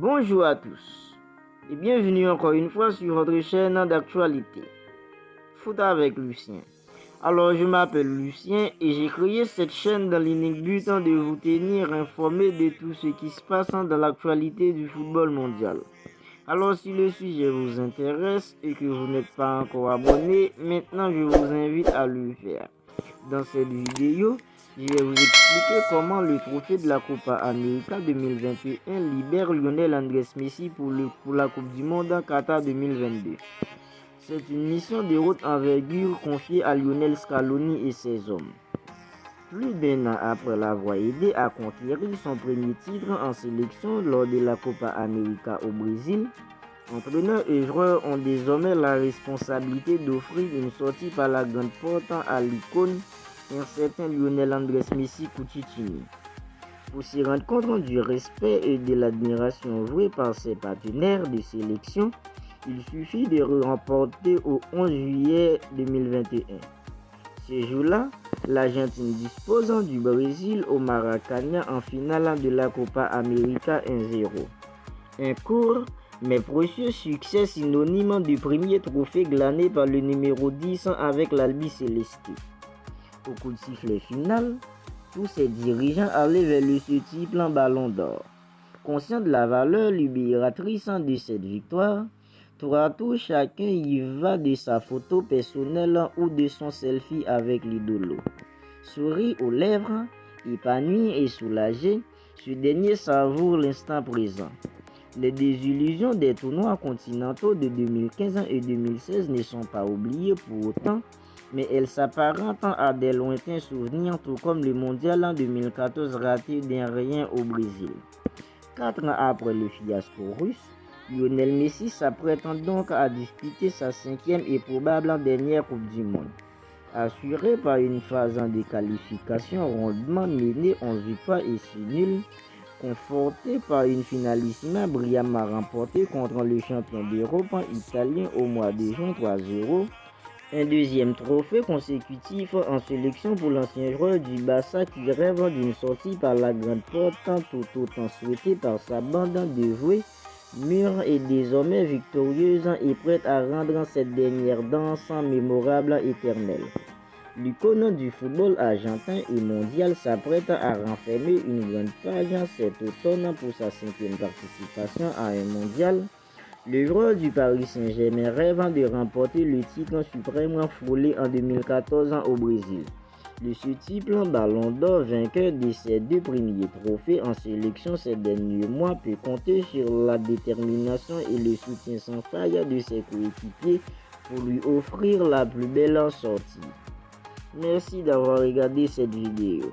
Bonjour à tous et bienvenue encore une fois sur votre chaîne d'actualité Foot avec Lucien. Alors je m'appelle Lucien et j'ai créé cette chaîne dans l'unique but de vous tenir informé de tout ce qui se passe dans l'actualité du football mondial. Alors si le sujet vous intéresse et que vous n'êtes pas encore abonné, maintenant je vous invite à le faire. Dans cette vidéo, je vais vous expliquer comment le trophée de la Copa América 2021 libère Lionel Andrés Messi pour la Coupe du Monde en Qatar 2022. C'est une mission de haute envergure confiée à Lionel Scaloni et ses hommes. Plus d'un an après l'avoir aidé à conquérir son premier titre en sélection lors de la Copa América au Brésil, entraîneurs et joueurs ont désormais la responsabilité d'offrir une sortie par la grande porte à l'icône, un certain Lionel Andrés Messi Cucitini. Pour se rendre compte du respect et de l'admiration vouée par ses partenaires de sélection, il suffit de remporter au 11 juillet 2021. Ce jour-là, l'Argentine dispose du Brésil au Maracanã en finale de la Copa América 1-0. Un court mais précieux succès synonyme du premier trophée glané par le numéro 10 avec l'Albi Céleste. Au coup de sifflet final, tous ces dirigeants allaient vers le multiple ballon d'or. Conscient de la valeur libératrice de cette victoire, tour à tour chacun y va de sa photo personnelle ou de son selfie avec l'idolo. Souris aux lèvres, épanoui et soulagé, ce dernier savoure l'instant présent. Les désillusions des tournois continentaux de 2015 et 2016 ne sont pas oubliées pour autant, mais elles s'apparentent à des lointains souvenirs, tout comme le mondial en 2014 raté d'un rien au Brésil. 4 ans après le fiasco russe, Lionel Messi s'apprête donc à disputer sa 5e et probable dernière Coupe du Monde. Assuré par une phase de qualification rondement menée 11 victoires et 6 nuls, conforté par une finalissima brillamment remportée contre le champion d'Europe italien au mois de juin 3-0, un deuxième trophée consécutif en sélection pour l'ancien joueur du Barça qui rêve d'une sortie par la grande porte tout autant souhaité par sa bande de jouets, mûre et désormais victorieuse et prête à rendre cette dernière danse mémorable éternelle. L'icône du football argentin et mondial s'apprête à renfermer une grande page cet automne pour sa 5e participation à un mondial. Le joueur du Paris Saint-Germain rêve de remporter le titre suprême frôlé en 2014 au Brésil. Le multiple ballon d'or vainqueur de ses 2 premiers trophées en sélection ces derniers mois peut compter sur la détermination et le soutien sans faille de ses coéquipiers pour lui offrir la plus belle sortie. Merci d'avoir regardé cette vidéo.